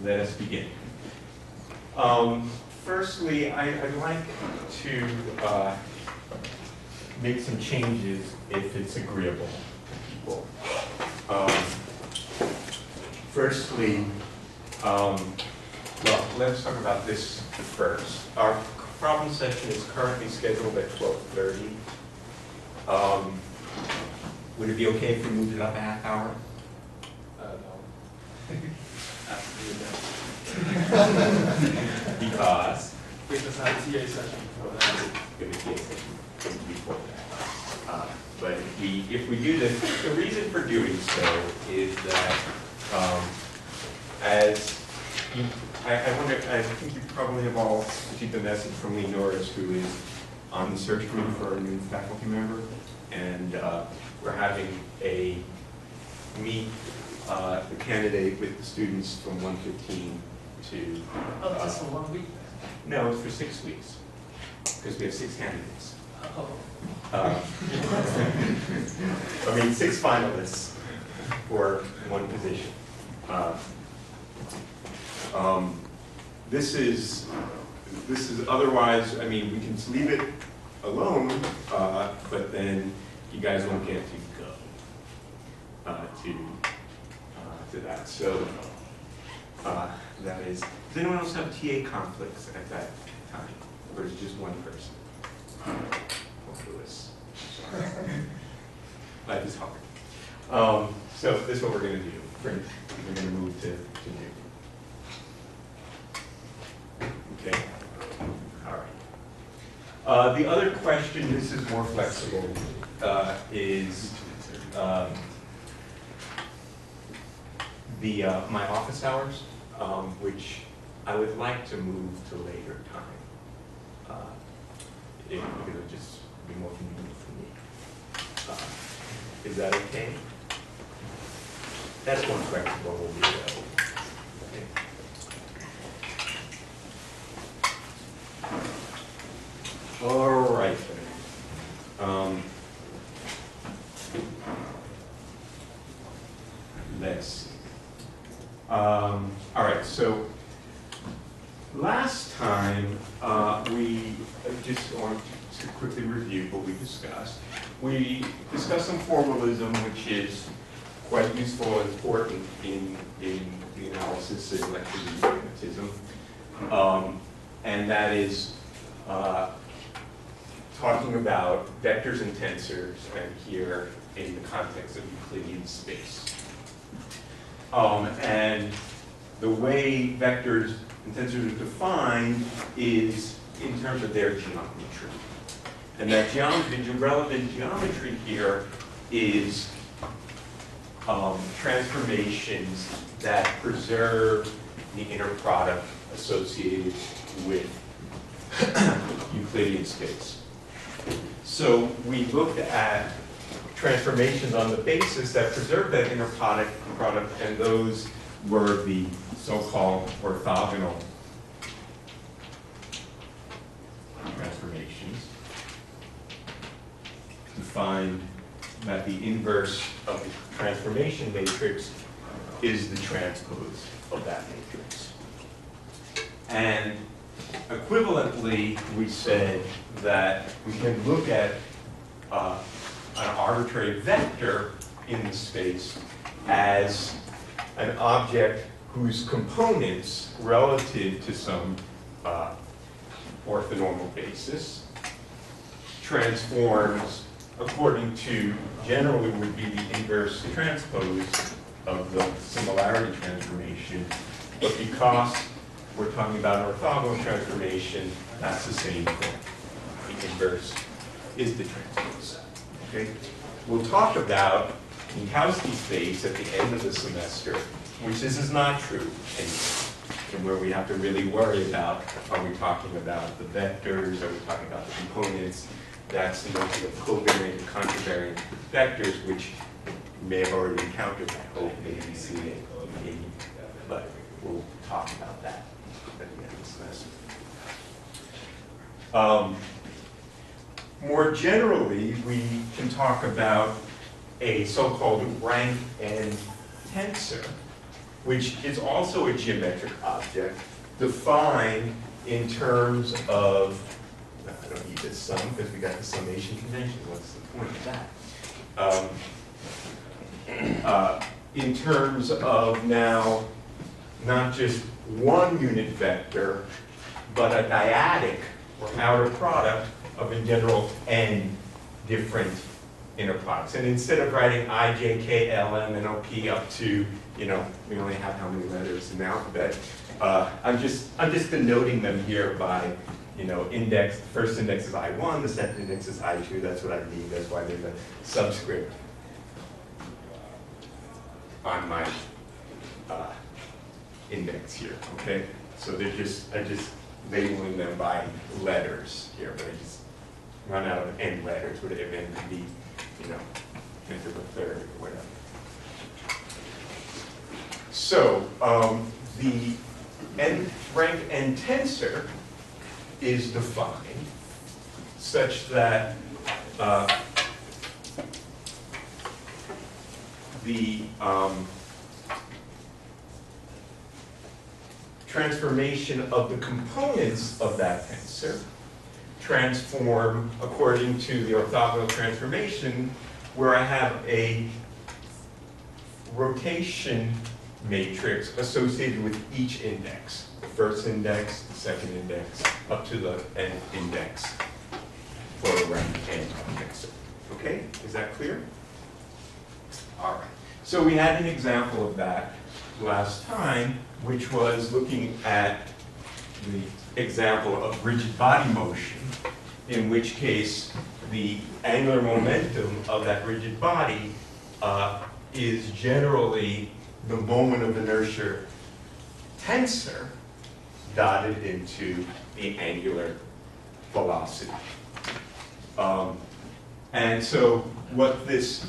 let us begin. Firstly, I'd like to make some changes if it's agreeable to people. Firstly, well, let's talk about this first. Our problem session is currently scheduled at 12:30. Would it be okay if we moved it up a half hour? No. Because? Because I have a TA session before that. We have a TA session before that. But if we do this, the reason for doing so is that as you, I wonder, I think you probably have all received the message from Lee Norris, who is on the search committee for a new faculty member, and we're having a meet the candidate with the students from 115 to. Oh, just for 1 week? No, it's for 6 weeks, because we have 6 candidates. Oh. I mean, 6 finalists for 1 position. This is otherwise, I mean, we can leave it alone, but then you guys won't get to go to that. So that is, does anyone else have TA conflicts at that time? Or is it just one person? Lewis. Life is hard. So this is what we're going to do. We're going to move to new. Okay. All right. The other question, this is more flexible, is my office hours, which I would like to move to later time. Because it would just be more convenient for me. Is that okay? That's one flexible will be available. Okay. All right. Let's see. All right, so last time we just want to quickly review what we discussed. We discussed some formalism, which is quite useful and important in the analysis of electromagnetism, and that is talking about vectors and tensors, and here in the context of Euclidean space. And the way vectors and tensors are defined is in terms of their geometry. And that geometry, the relevant geometry here is transformations that preserve the inner product associated with Euclidean space. So we looked at transformations on the basis that preserve that inner product, and those were the so-called orthogonal transformations. To find that the inverse of the transformation matrix is the transpose of that matrix. And equivalently, we said that we can look at an arbitrary vector in the space as an object whose components relative to some orthonormal basis transforms according to generally would be the inverse transpose of the similarity transformation, but because we're talking about an orthogonal transformation, that's the same thing. The inverse is the transpose. Okay? We'll talk about Minkowski space at the end of the semester, which this is not true anymore, and where we have to really worry about, are we talking about the vectors, are we talking about the components? That's the notion of covariant and contravariant vectors, which you may have already encountered, I hope, maybe seen it, but we'll talk about that at the end of the semester. More generally, we can talk about a so-called rank n tensor which is also a geometric object, defined in terms of, I don't need this sum because we got the summation convention. What's the point of that? In terms of now not just one unit vector, but a dyadic or outer product of in general n different inner products. And instead of writing I, J, K, L, M, N, O, P up to, we only have how many letters in the alphabet, I'm just denoting them here by, index. The first index is I1, the second index is I2. That's what I mean. That's why there's a subscript on my index here. Okay, so I'm just labeling them by letters here, but I just run out of n letters. Whatever n could be, 10 to the third or whatever. So the rank n tensor is defined such that the transformation of the components of that tensor transform according to the orthogonal transformation, where I have a rotation matrix associated with each index. The first index, the second index, up to the nth index for the rank n tensor. Okay, is that clear? All right. So we had an example of that last time, which was looking at the example of rigid body motion, in which case the angular momentum of that rigid body is generally the moment of inertia tensor dotted into the angular velocity. And so what this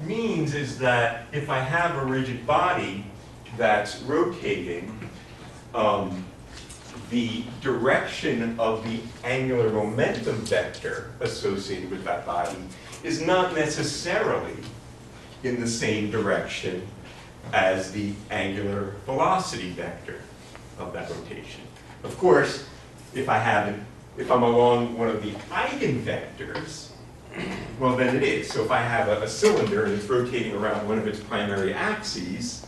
means is that if I have a rigid body that's rotating, the direction of the angular momentum vector associated with that body is not necessarily in the same direction as the angular velocity vector of that rotation. Of course, if I'm along one of the eigenvectors, well then it is. So if I have a cylinder and it's rotating around one of its primary axes,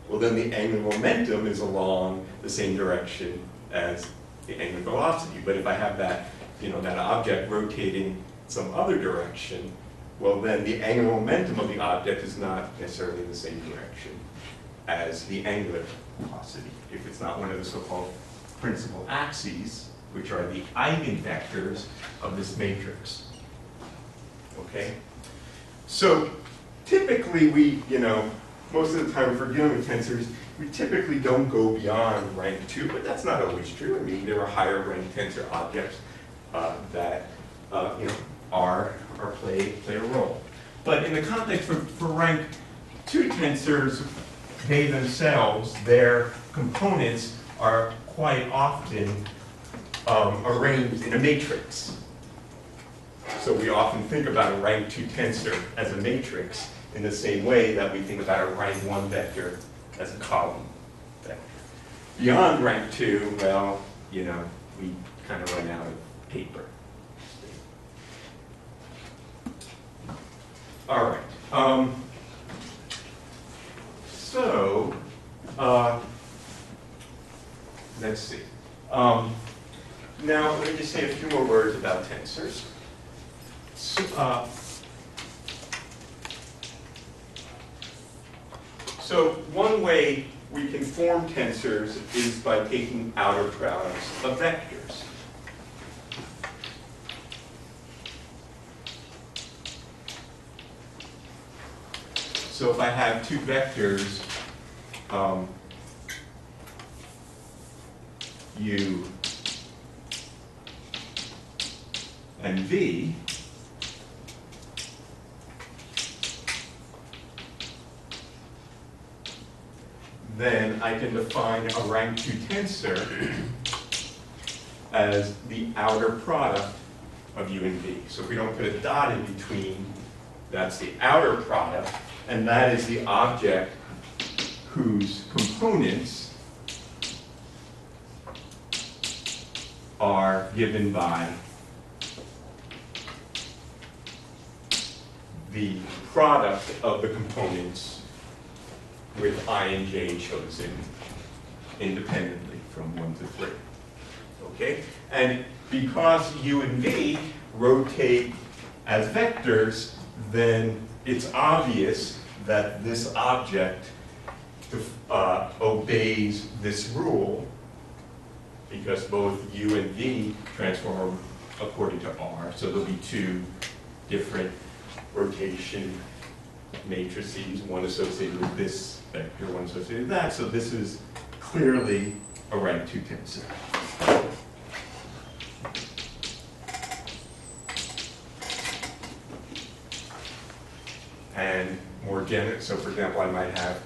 well then the angular momentum is along the same direction as the angular velocity. But if I have that, that object rotating some other direction, well then the angular momentum of the object is not necessarily in the same direction as the angular velocity, if it's not one of the so-called principal axes, which are the eigenvectors of this matrix. Okay? So typically we, most of the time if we're dealing with tensors, we typically don't go beyond rank 2, but that's not always true. I mean, there are higher rank tensor objects that play a role. But in the context for rank 2 tensors, they themselves, their components are quite often arranged in a matrix. So we often think about a rank 2 tensor as a matrix in the same way that we think about a rank 1 vector as a column vector. Beyond rank 2, well, we kind of run out of paper. All right. So let's see. Now let me just say a few more words about tensors. So one way we can form tensors is by taking outer products of vectors. So if I have two vectors, u and v, then I can define a rank 2 tensor as the outer product of u and v. So if we don't put a dot in between, that's the outer product, and that is the object whose components are given by the product of the components with I and j chosen independently from 1 to 3. Okay? And because u and v rotate as vectors, then it's obvious that this object obeys this rule, because both u and v transform according to r. So there'll be two different rotation matrices, one associated with this vector, one associated with that. So this is clearly a rank 2 tensor. And more general, so for example, I might have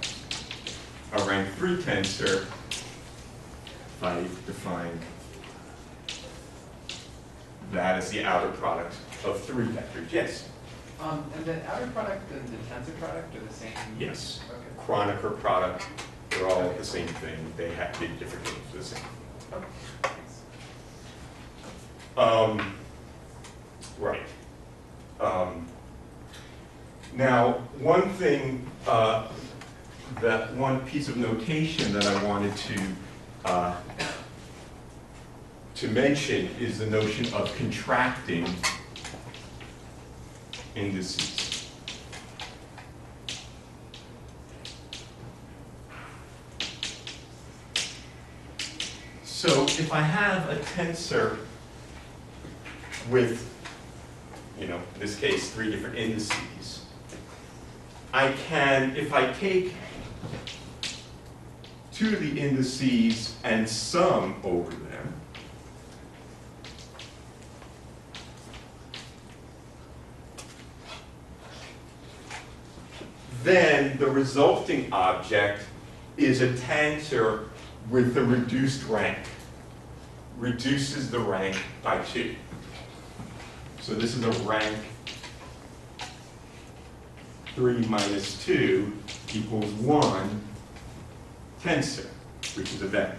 a rank 3 tensor if I define that as the outer product of 3 vectors. Yes? And the outer product and the tensor product are the same? Yes. Okay. Kronecker product, they're all the same thing. They have to be different names for the same. Okay. Thanks. Right. Now, one thing, that one piece of notation that I wanted to mention is the notion of contracting indices. So if I have a tensor with, in this case, 3 different indices, I can, if I take 2 of the indices and sum over them, then the resulting object is a tensor with a reduced rank. Reduces the rank by 2. So this is a rank 3 minus 2 equals 1 tensor, which is a vector.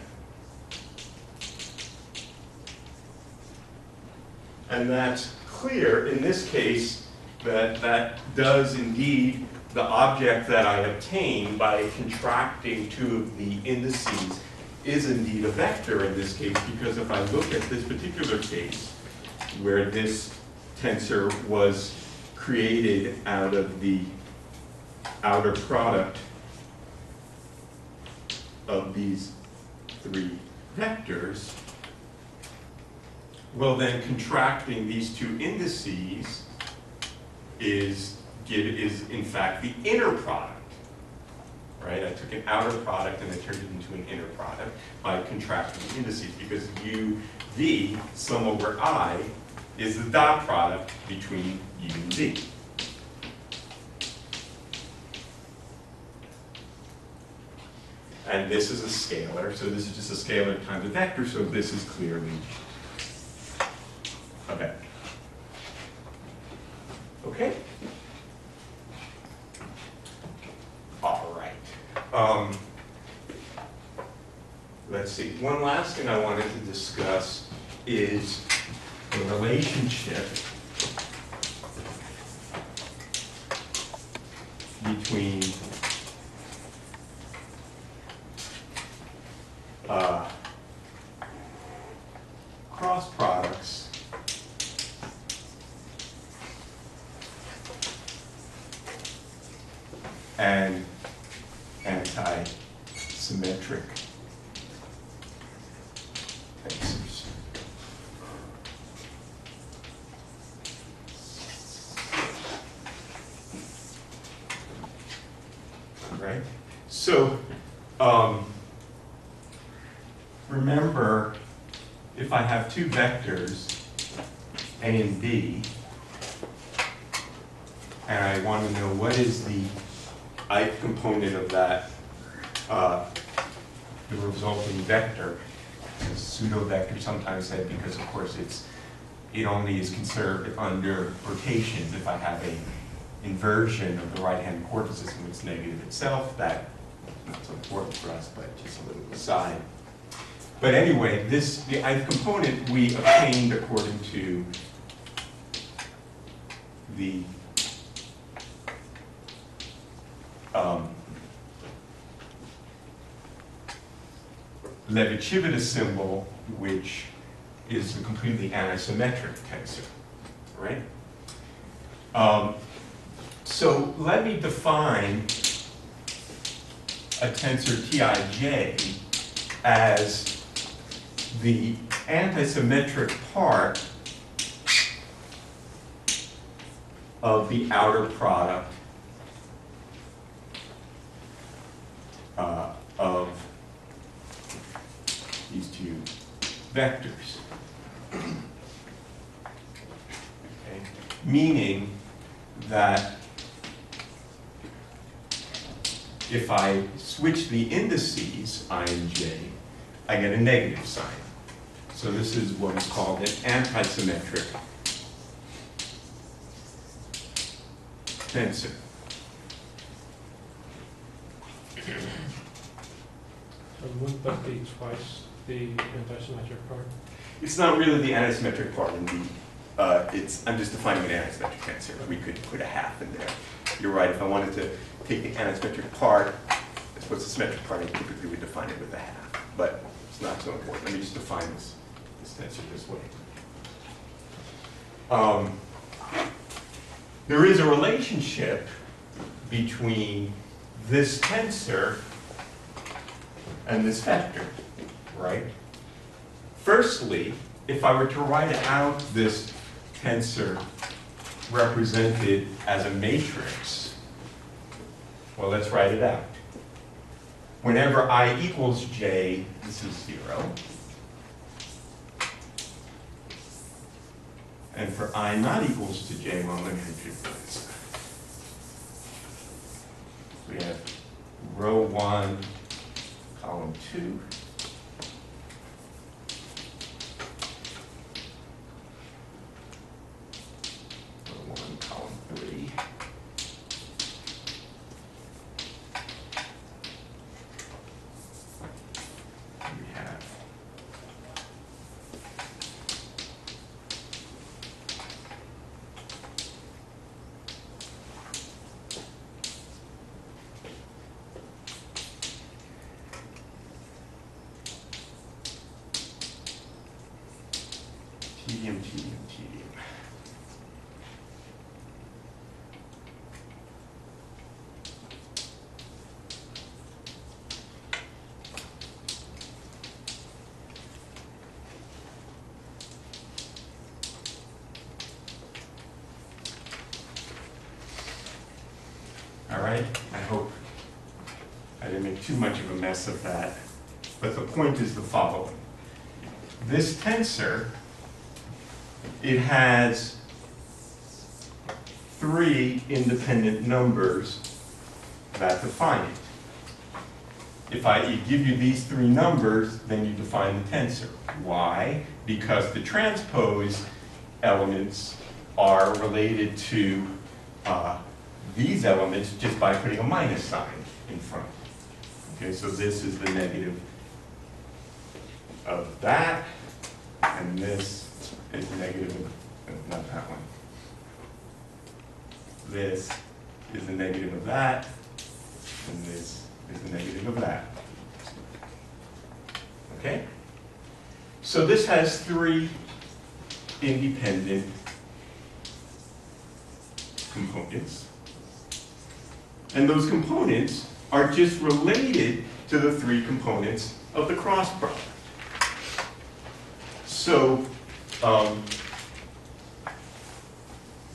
And that's clear in this case that that does indeed, the object that I obtain by contracting 2 of the indices is indeed a vector in this case, because if I look at this particular case where this tensor was created out of the outer product of these 3 vectors, well then contracting these 2 indices is in fact the inner product, right? I took an outer product and I turned it into an inner product by contracting the indices, because UV, sum over I, is the dot product between U and V. And this is a scalar, so this is just a scalar times a vector, so this is clearly a vector. Okay? All right. Let's see. One last thing I wanted to discuss is the relationship between cross products and anti-symmetric tensors. Right? So, remember, if I have 2 vectors, A and B, and I want to know what is the ith component of that, the resulting vector, pseudo vector sometimes said, because of course it only is conserved under rotations. If I have a inversion of the right-hand coordinate system, it's negative itself, that not so important for us, but just a little aside. But anyway, the ith component we obtained according to the Levi-Civita symbol, which is a completely anisymmetric tensor, right? So let me define a tensor Tij as the antisymmetric part of the outer product of these two vectors. Okay. Meaning that if I switch the indices, I and j, I get a negative sign. So this is what is called an antisymmetric tensor. So wouldn't that be twice the antisymmetric part? It's not really the anisymmetric part in the, I'm just defining an anisymmetric tensor. We could put a half in there. You're right, if I wanted to take the anisymmetric part, that's what's the symmetric part, I typically would define it with a half. But it's not so important. Let me just define this tensor this way. There is a relationship between this tensor and this vector, right? Firstly, if I were to write out this tensor represented as a matrix, well, let's write it out. Whenever I equals j, this is 0. And for I not equals to j, well, let me repeat this. We have row 1, column 2. Row 1, column 3. We have tedium. All right, I hope I didn't make too much of a mess of that, but the point is the following. This tensor, it has 3 independent numbers that define it. If I give you these 3 numbers, then you define the tensor. Why? Because the transpose elements are related to these elements just by putting a minus sign in front. Okay, so this is the negative of that, and this is negative of, not that one. This is the negative of that, and this is the negative of that. Okay? So this has 3 independent components. And those components are just related to the 3 components of the cross product. So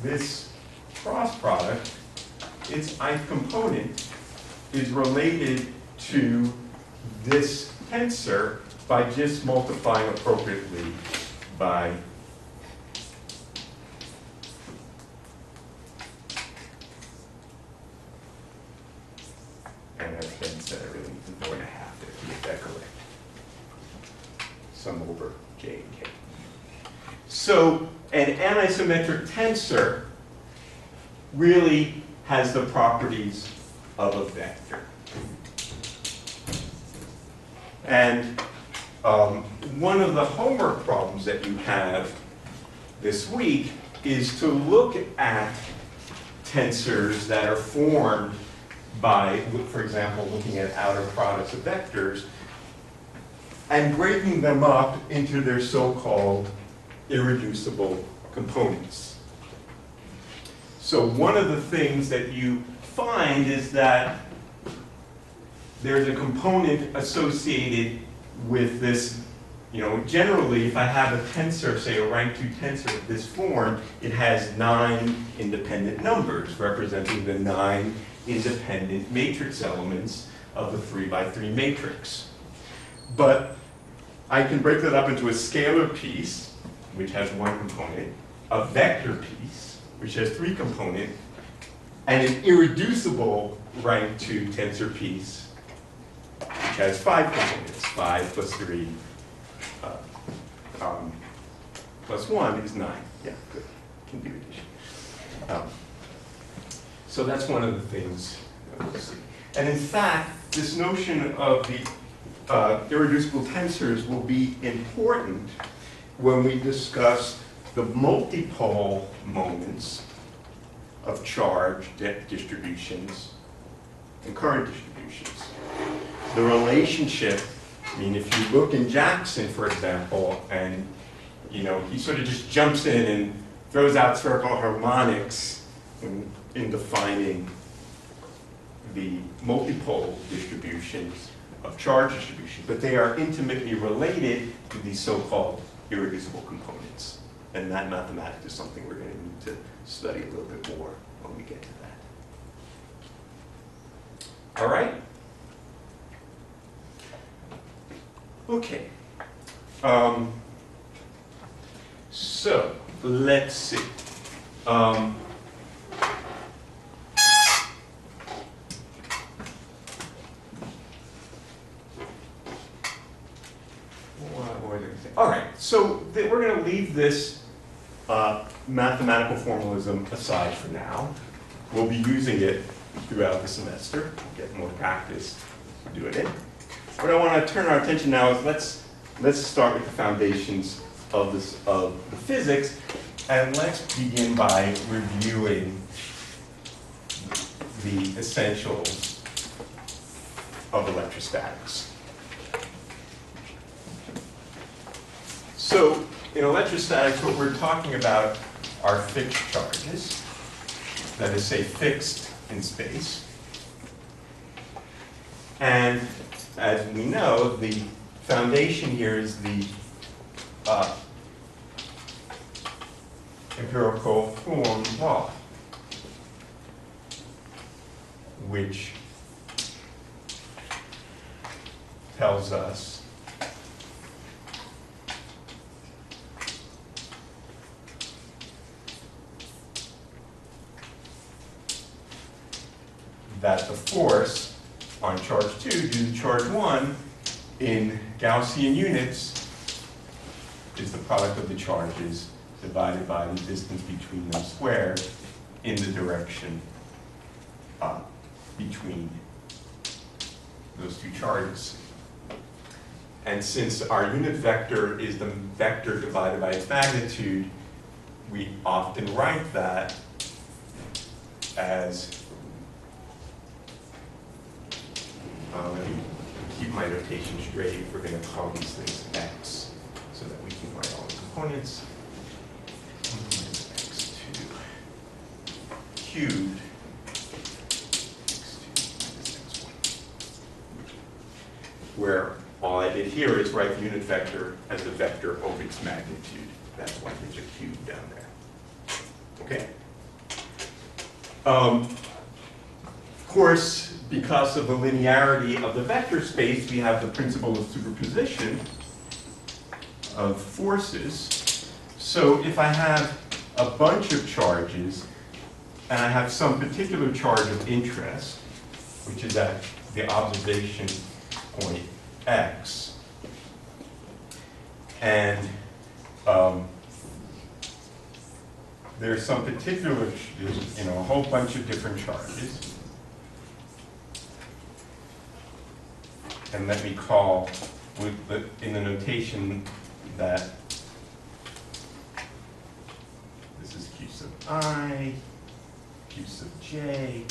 this cross product, its ith component, is related to this tensor by just multiplying appropriately by and as Ben said, I really need to throw in a half there to get that correct. Sum over j and k. So an anisymmetric tensor really has the properties of a vector. And one of the homework problems that you have this week is to look at tensors that are formed by, for example, looking at outer products of vectors and breaking them up into their so-called irreducible components. So one of the things that you find is that there's a component associated with this. Generally, if I have a tensor, say a rank 2 tensor of this form, it has 9 independent numbers representing the 9 independent matrix elements of the 3 by 3 matrix. But I can break that up into a scalar piece, which has 1 component, a vector piece, which has 3 components, and an irreducible rank 2 tensor piece, which has 5 components. 5 plus 3 plus 1 is 9. Yeah, good. Can do addition. So that's one of the things that we'll see. And in fact, this notion of the irreducible tensors will be important when we discuss the multipole moments of charge distributions and current distributions. The relationship, if you look in Jackson, for example, and he sort of just jumps in and throws out circle harmonics in defining the multipole distributions of charge distribution, but they are intimately related to these so-called irreducible components. And that mathematics is something we're going to need to study a little bit more when we get to that. All right? Okay. So, let's see. All right, so we're going to leave this mathematical formalism aside for now. We'll be using it throughout the semester, get more practice doing it. What I want to turn our attention now is let's start with the foundations of the physics, and let's begin by reviewing the essentials of electrostatics. So in electrostatics, what we're talking about are fixed charges, that is, say, fixed in space. And as we know, the foundation here is the empirical Coulomb law, which tells us that the force on charge 2 due to charge 1 in Gaussian units is the product of the charges divided by the distance between them squared in the direction between those two charges. And since our unit vector is the vector divided by its magnitude, we often write that as, let me keep my notation straight, we're going to call these things x, so that we can write all the components. X2 cubed, x2 minus x1. Where all I did here is write the unit vector as a vector over its magnitude. That's why there's a cube down there. Okay? Of course, because of the linearity of the vector space, we have the principle of superposition of forces. So if I have a bunch of charges, and I have some particular charge of interest, which is at the observation point x, and there's some particular, a whole bunch of different charges, and let me call in the notation that this is q sub I, q sub j.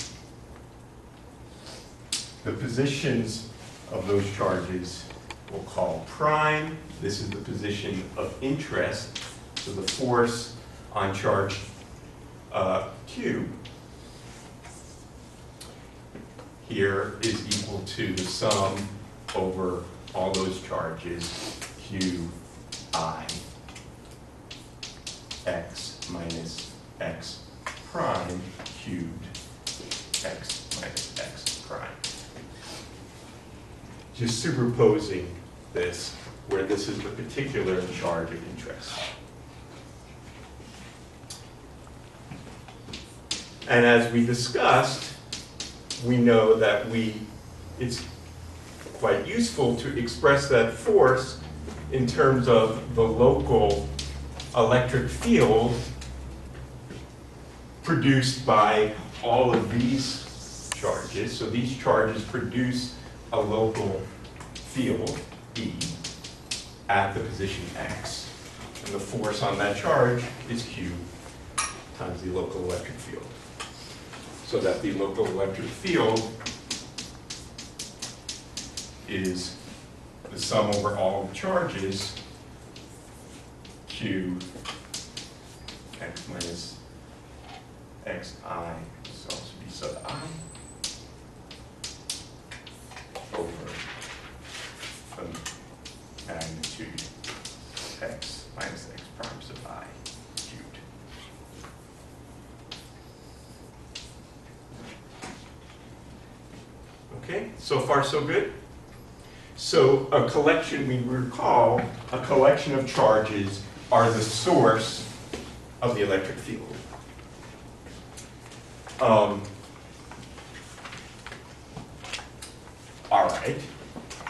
The positions of those charges we'll call prime. This is the position of interest. So the force on charge Q here is equal to the sum over all those charges, Q I x minus x prime cubed x minus x prime. Just superposing this, where this is the particular charge of interest. And as we discussed, we know that it's quite useful to express that force in terms of the local electric field produced by all of these charges. So these charges produce a local field, E, at the position x. And the force on that charge is Q times the local electric field. So that the local electric field is the sum over all the charges, Q x minus xi, so also be sub I, over the magnitude x minus x prime sub I cubed. Okay, so far so good? So a collection, we recall, a collection of charges are the source of the electric field. All right.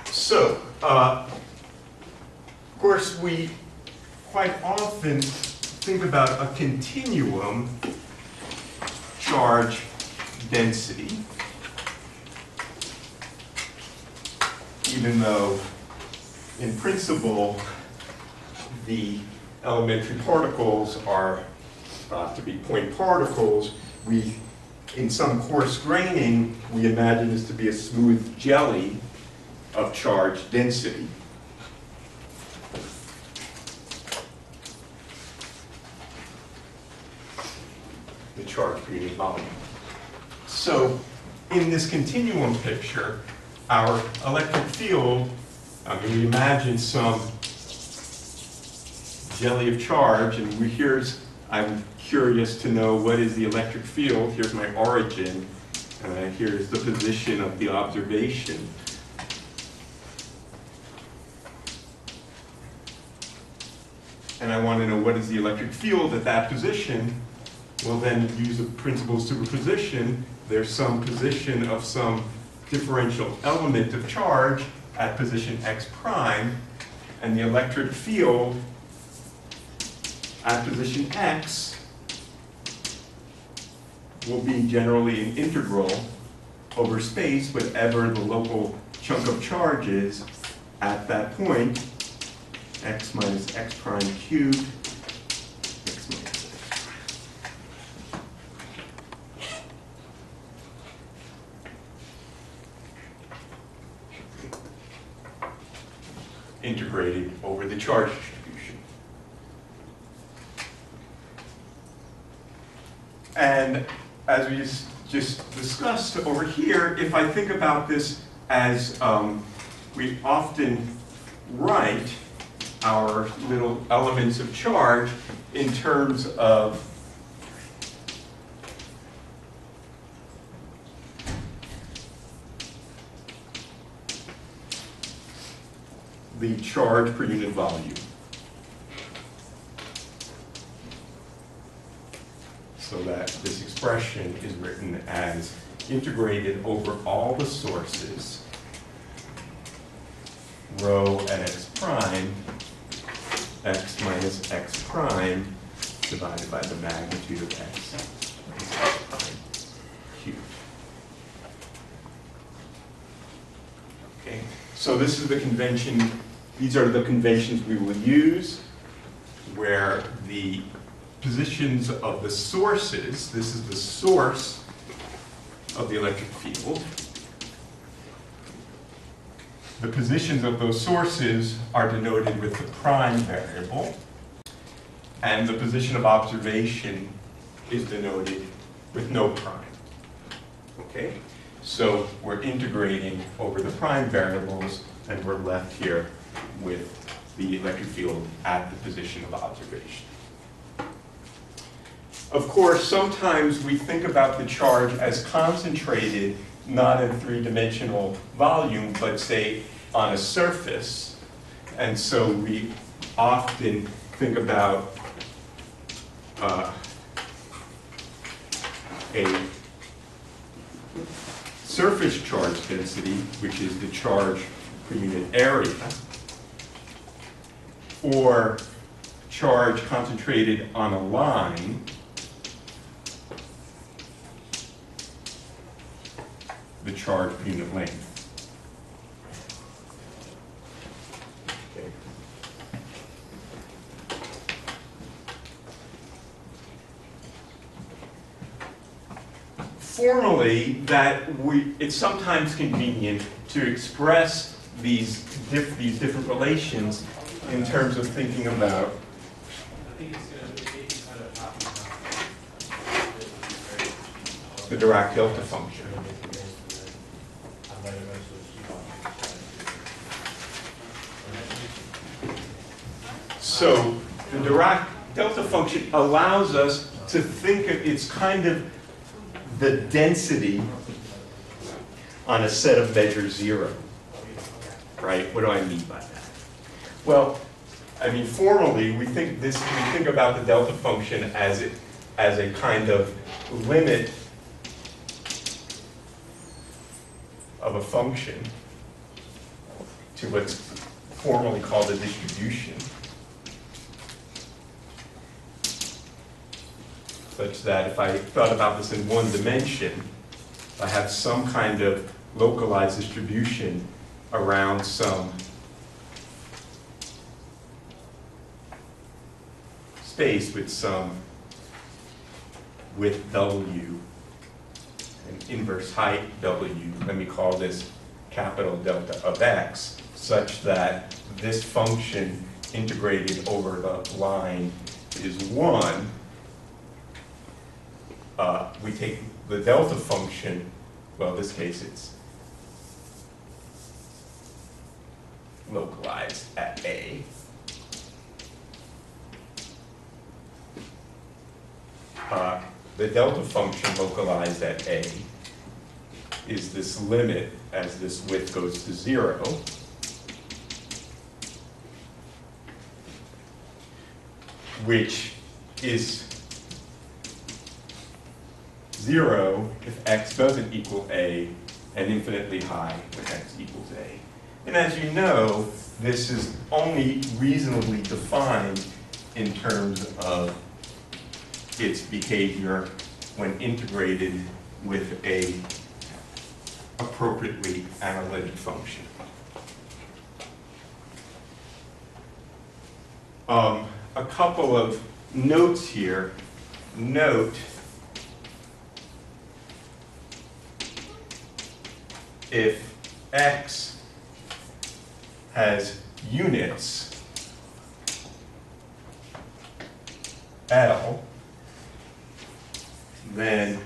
So, of course, we quite often think about a continuum charge density, even though, in principle, the elementary particles are thought to be point particles. In some coarse graining, we imagine this to be a smooth jelly of charge density. The charge per unit volume. So, in this continuum picture, our electric field, we imagine some jelly of charge, and I'm curious to know what is the electric field. Here's my origin. Here's the position of the observation. And I want to know what is the electric field at that position. We'll then use the principle of superposition. There's some position of some differential element of charge at position x prime, and the electric field at position x will be generally an integral over space, whatever the local chunk of charge is at that point, x minus x prime cubed, x minus x prime. Integrated over the charge distribution. And as we just discussed over here, if I think about this as we often write our little elements of charge in terms of the charge per unit volume. So that this expression is written as integrated over all the sources, rho at x prime, x minus x prime, divided by the magnitude of x minus x prime cubed. Okay, so this is the convention these are the conventions we will use, where the positions of the sources, this is the source of the electric field. The positions of those sources are denoted with the prime variable, and the position of observation is denoted with no prime. Okay? So we're integrating over the prime variables, and we're left here with the electric field at the position of observation. Of course, sometimes we think about the charge as concentrated, not in three-dimensional volume, but say on a surface. And so we often think about a surface charge density, which is the charge per unit area, or charge concentrated on a line, the charge per unit length. Okay. Formally, it's sometimes convenient to express these different relations in terms of thinking about the Dirac delta function. So the Dirac delta function allows us to think of it's kind of the density on a set of measure 0. Right? What do I mean by that? Well, I mean, formally, we think about the delta function as a kind of limit of a function to what's formally called a distribution, such that if I thought about this in one dimension, I have some kind of localized distribution around some space with some width W and inverse height W. Let me call this capital delta of x, such that this function integrated over the line is 1. We take the delta function, well, in this case it's localized at A. The delta function localized at A is this limit as this width goes to 0. Which is 0 if x doesn't equal A, and infinitely high when x equals A. And as you know, this is only reasonably defined in terms of its behavior when integrated with a appropriately analytic function. A couple of notes here. Note if x has units L, then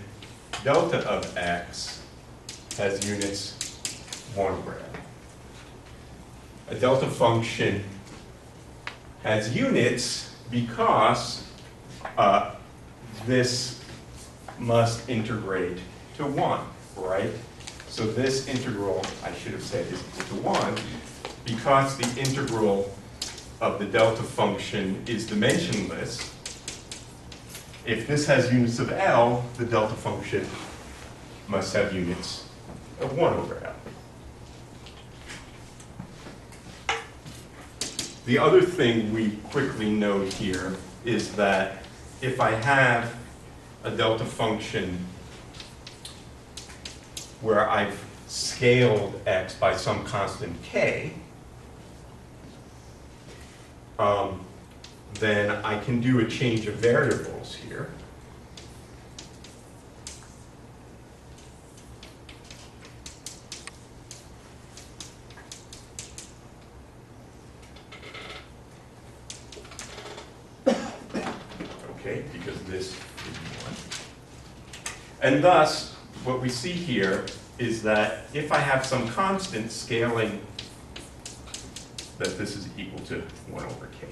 delta of x has units 1 gram. A delta function has units because this must integrate to 1, right? So this integral, I should have said, is equal to 1 because the integral of the delta function is dimensionless. If this has units of L, the delta function must have units of 1 over L. The other thing we quickly note here is that if I have a delta function where I've scaled x by some constant k, then I can do a change of variables here. Okay, because this is 1. And thus, what we see here is that if I have some constant scaling, that this is equal to 1 over k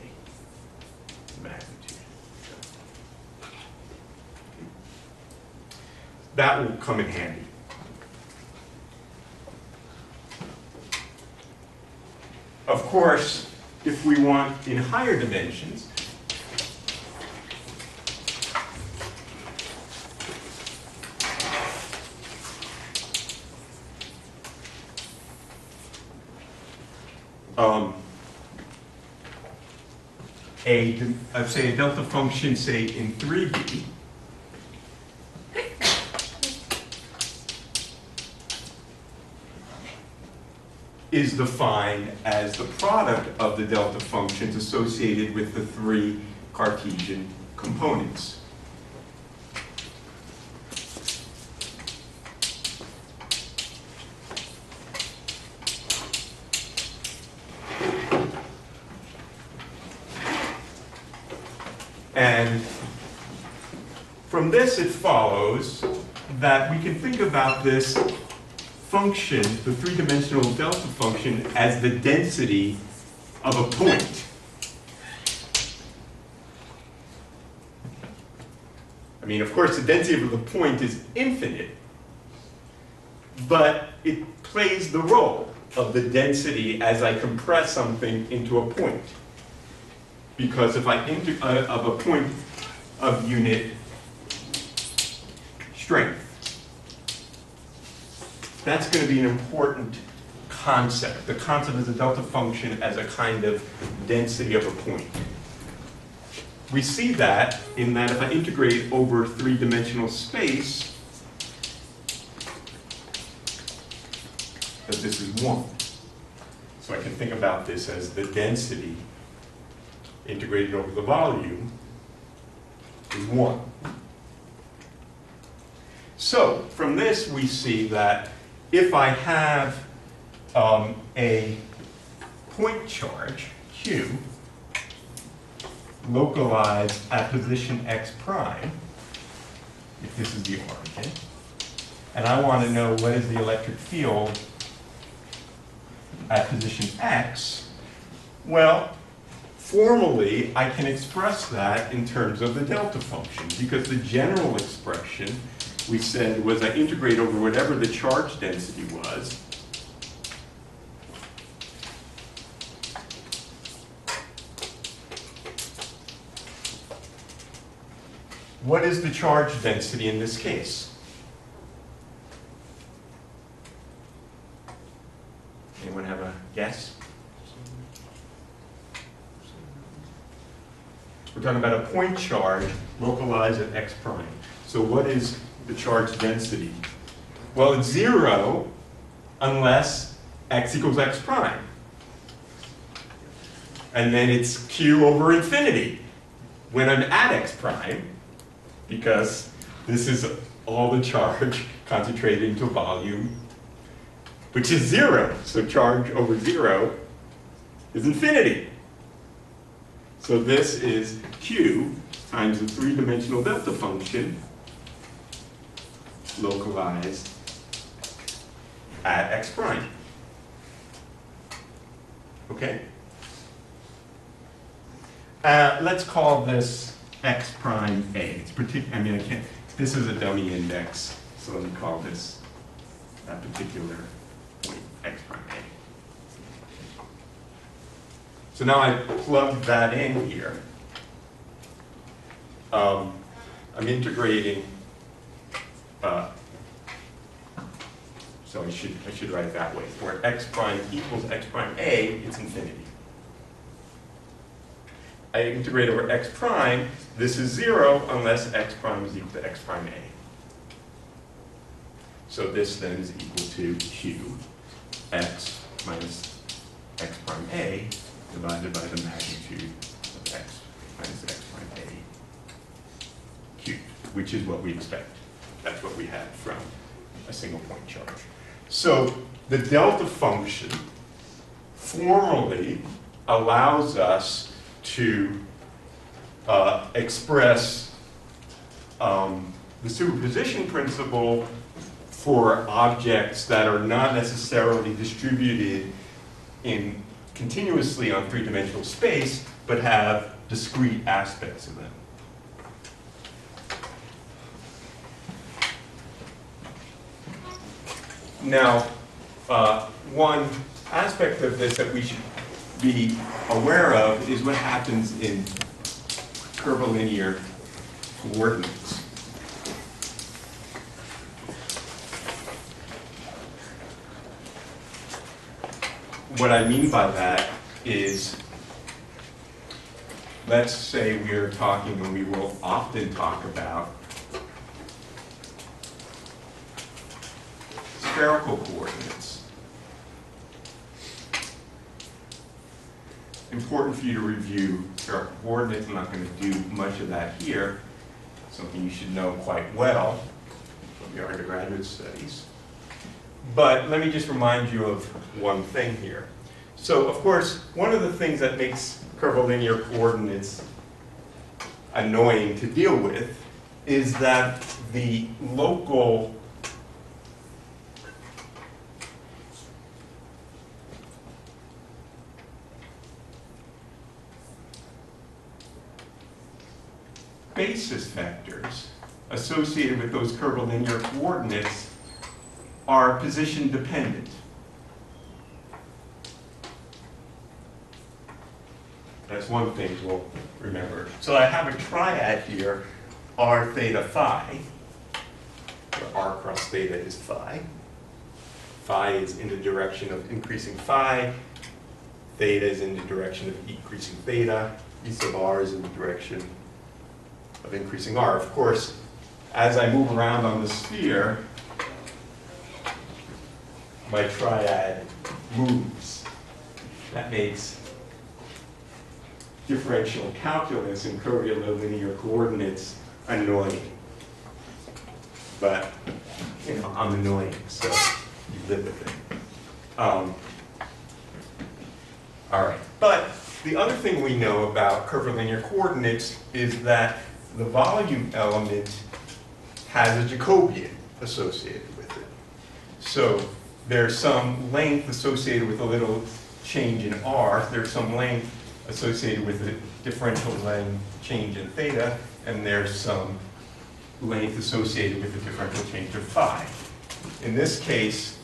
magnitude. That will come in handy. Of course, if we want in higher dimensions, say a delta function, say in 3D, is defined as the product of the delta functions associated with the 3 Cartesian components. And from this it follows that we can think about this function, the 3-dimensional delta function, as the density of a point. I mean, of course, the density of the point is infinite, but it plays the role of the density as I compress something into a point. Because if I of a point of unit strength, that's going to be an important concept. The concept of the delta function as a kind of density of a point. We see that in that if I integrate over 3-dimensional space, that this is 1. So I can think about this as the density integrated over the volume is 1. So from this we see that if I have a point charge, Q, localized at position x prime, if this is the origin, and I want to know what is the electric field at position x, well, formally, I can express that in terms of the delta function, because the general expression we said was I integrate over whatever the charge density was. What is the charge density in this case? Anyone have a guess? We're talking about a point charge localized at x prime. So what is the charge density? Well, it's 0 unless x equals x prime. And then it's q over infinity when I'm at x prime, because this is all the charge concentrated into volume, which is 0. So charge over 0 is infinity. So this is q times the 3-dimensional delta function localized at x prime. Okay? Let's call this x prime a. It's this is a dummy index, so let me call this that particular point x prime a. So now I plug that in here. I'm integrating. So I should write it that way. Where x prime equals x prime a, it's infinity. I integrate over x prime. This is 0 unless x prime is equal to x prime a. So this then is equal to q x minus x prime a divided by the magnitude which is what we expect. That's what we had from a single point charge. So the delta function formally allows us to express the superposition principle for objects that are not necessarily distributed continuously on three-dimensional space, but have discrete aspects of them. Now, one aspect of this that we should be aware of is what happens in curvilinear coordinates. What I mean by that is, let's say we are talking, and we will often talk about, spherical coordinates. Important for you to review spherical coordinates. I'm not going to do much of that here. Something you should know quite well from your undergraduate studies. But let me just remind you of one thing here. So, of course, one of the things that makes curvilinear coordinates annoying to deal with is that the local basis vectors associated with those curvilinear coordinates are position dependent. That's one thing we'll remember. So I have a triad here, r theta phi, where r cross theta is phi. Phi is in the direction of increasing phi. Theta is in the direction of decreasing theta. E sub r is in the direction of increasing r. Of course, as I move around on the sphere, my triad moves. That makes differential calculus in curvilinear coordinates annoying. But, you know, I'm annoying, so you live with it. All right. But the other thing we know about curvilinear coordinates is that the volume element has a Jacobian associated with it. So there's some length associated with a little change in r. There's some length associated with a differential length change in theta. And there's some length associated with a differential change of phi. In this case,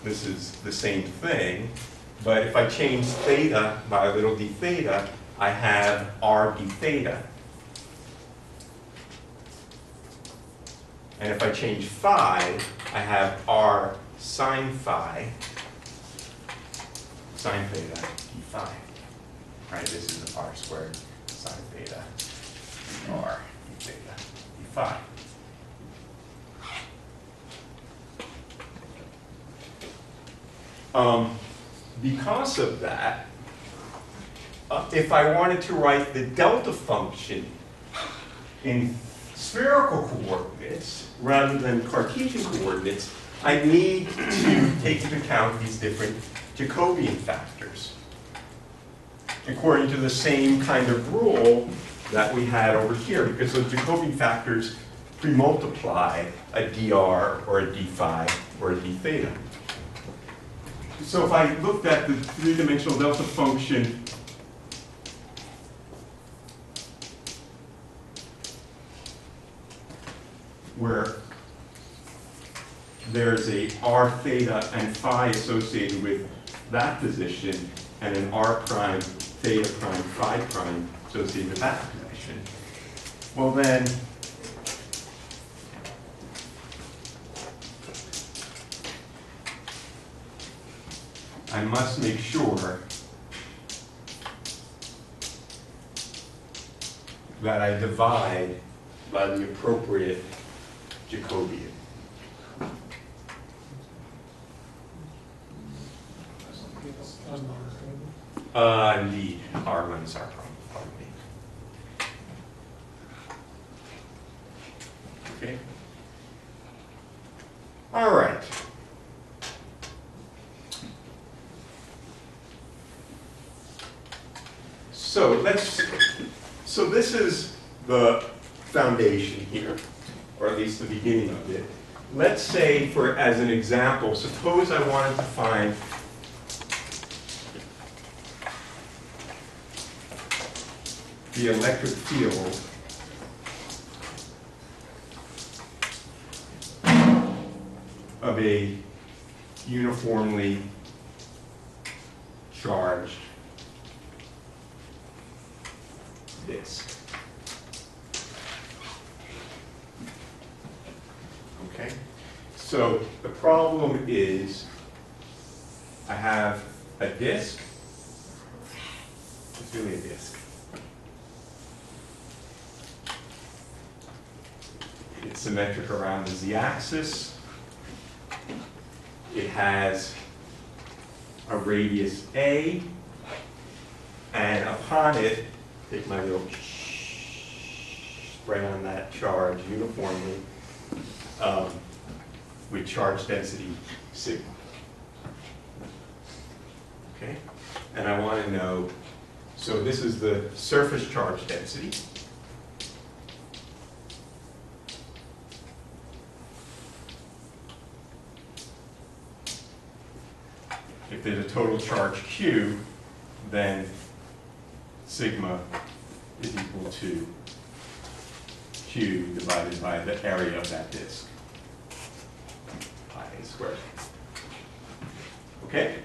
this is the same thing. But if I change theta by a little d theta, I have r d theta. And if I change phi, I have r sine phi, sine theta d phi. Right, this is r squared sine theta r d theta d phi. Because of that, if I wanted to write the delta function in spherical coordinates rather than Cartesian coordinates, I need to take into account these different Jacobian factors, according to the same kind of rule that we had over here, because those Jacobian factors pre-multiply a dr or a d phi or a d theta. So if I looked at the three-dimensional delta function where there's a r theta and phi associated with that position, and an r prime, theta prime, phi prime associated with that position, well then, I must make sure that I divide by the appropriate Jacobian. Indeed, r minus r prime, pardon me. Okay. All right. So this is the foundation here, or at least the beginning of it. Let's say, as an example, suppose I wanted to find the electric field of a uniformly charged disk. Okay? So the problem is I have a disk. It's really a disk. It's symmetric around the z-axis. It has a radius A, and upon it, take my little spray on that charge uniformly with charge density sigma. Okay? And I want to know, so this is the surface charge density. If there's a total charge Q, then sigma is equal to Q divided by the area of that disk, pi a squared. Okay?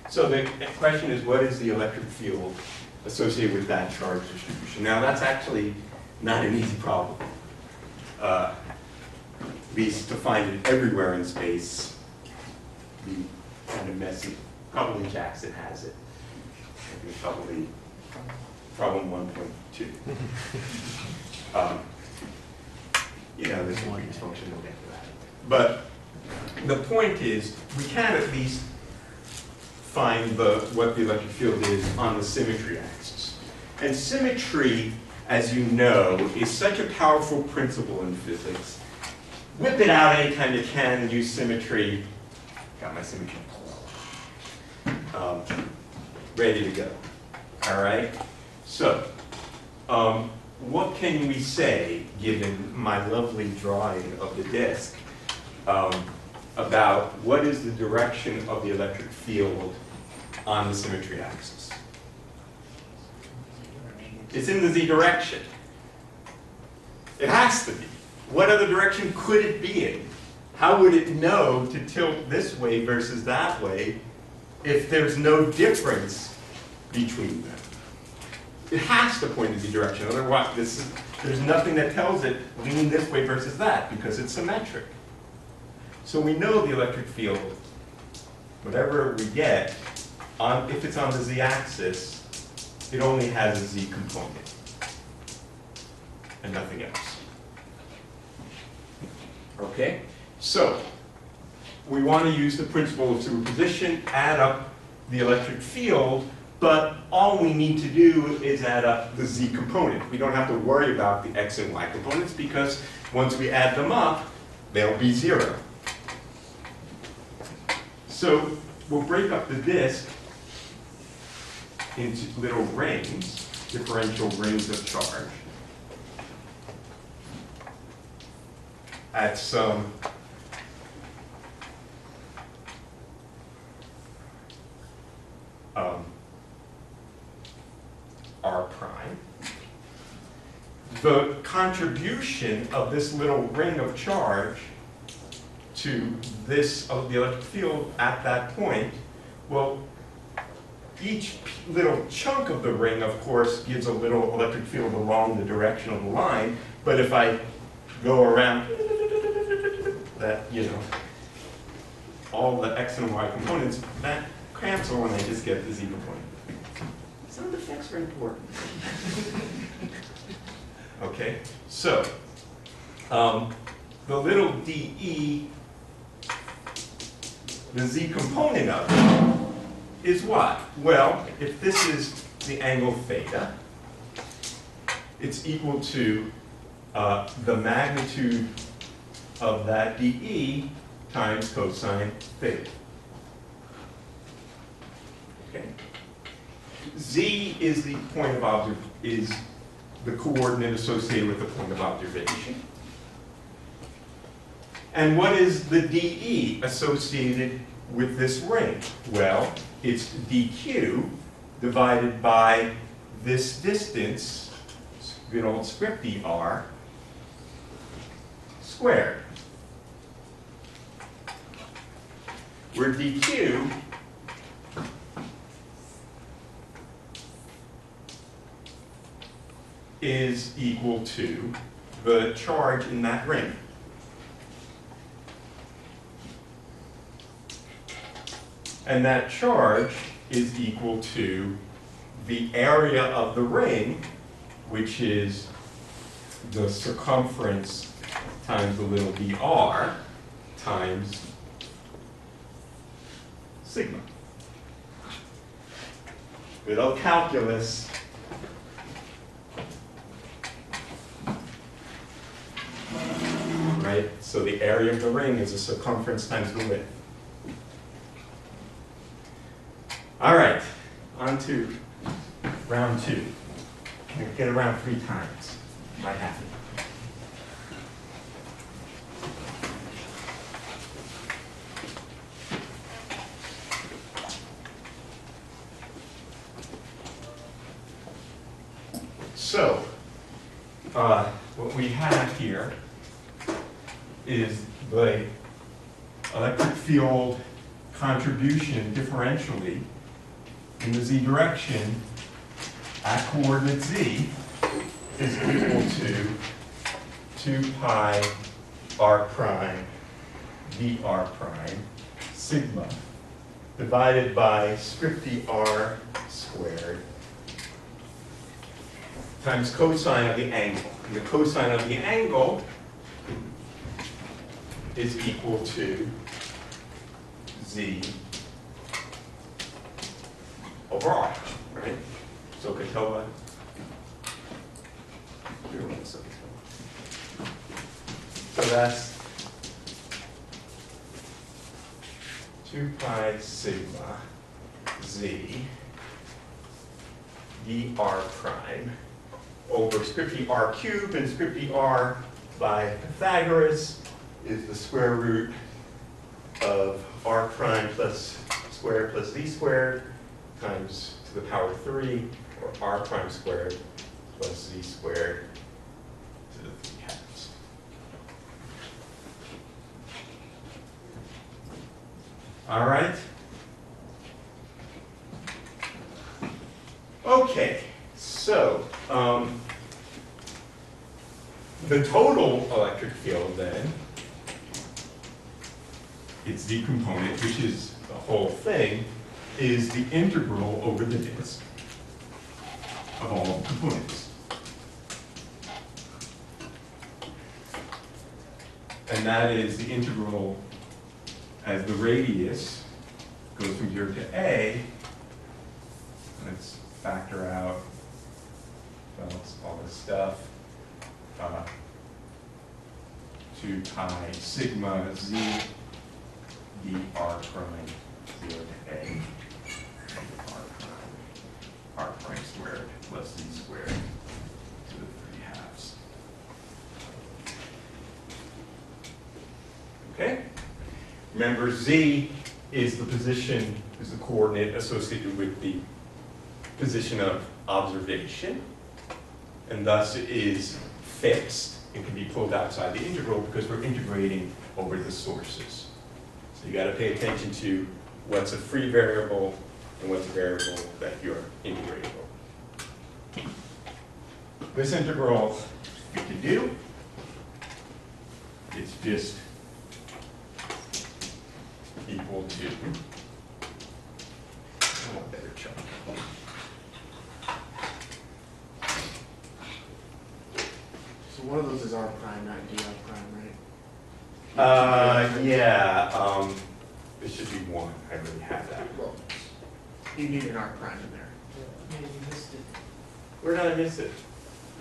So the question is, what is the electric field associated with that charge distribution? Now, that's actually not an easy problem. At least to find it everywhere in space, be kind of messy. Probably Jackson has it. I think probably problem 1.2. You know, this one function, we'll get to that. But the point is, we can at least find what the electric field is on the symmetry axis. And symmetry, as you know, is such a powerful principle in physics. Whip it out anytime you can, use symmetry. Got my symmetry. Ready to go. All right? So, what can we say, given my lovely drawing of the disk, about what is the direction of the electric field on the symmetry axis? It's in the z direction. It has to be. What other direction could it be in? How would it know to tilt this way versus that way if there's no difference between them? It has to point in the z direction. Otherwise, there's nothing that tells it lean this way versus that because it's symmetric. So we know the electric field, whatever we get, if it's on the z-axis, it only has a z component and nothing else. Okay? So we want to use the principle of superposition, add up the electric field, but all we need to do is add up the z component. We don't have to worry about the x and y components because once we add them up, they'll be 0. So we'll break up the disk into little rings, differential rings of charge, at some r prime. The contribution of this little ring of charge to this of the electric field at that point, well, each little chunk of the ring, of course, gives a little electric field along the direction of the line, but if I go around that, you know, all the x and y components, that cancel and I just get the z component. Sound effects are important. Okay, so the little dE, the z component of it, is what? Well, if this is the angle theta, it's equal to the magnitude of that dE times cosine theta. Okay. Z is the point of is the coordinate associated with the point of observation. And what is the dE associated with this ring? Well, it's dq divided by this distance, good old script dr, squared. Where dq is equal to the charge in that ring. And that charge is equal to the area of the ring, which is the circumference times the little dr times sigma. Good old calculus. Right? So the area of the ring is the circumference times the width. All right, on to round 2. I'm going to get around 3 times. Might happen. So, what we have here is the electric field contribution differentially in the z direction at coordinate z is equal to 2 pi r prime dr prime sigma divided by script dr squared times cosine of the angle. And the cosine of the angle is equal to z over r, right? So Katoa, so that's 2 pi sigma z dr prime over script dr cubed, and script dr by Pythagoras is the square root of r prime plus squared plus z squared times to the power 3, or r prime squared plus z squared to the 3 halves. All right? Okay, so the total electric field then, its z component, which is the whole thing, is the integral over the disk of all the components. And that is the integral as the radius goes from 0 to a. Let's factor out all this stuff. 2 pi sigma z dr prime 0 to a r prime squared plus z squared to the 3 halves. Okay? Remember, z is the position, is the coordinate associated with the position of observation, and thus it is fixed and can be pulled outside the integral because we're integrating over the sources. So you got to pay attention to what's a free variable and what's a variable that you're integrating over. This integral you can do. It's just equal to, I want a better chart. So one of those is r prime, not dr prime, right? Yeah, it should be 1. I already have that. Well, you need an r prime in there. Yeah, you missed it. Where did I miss it?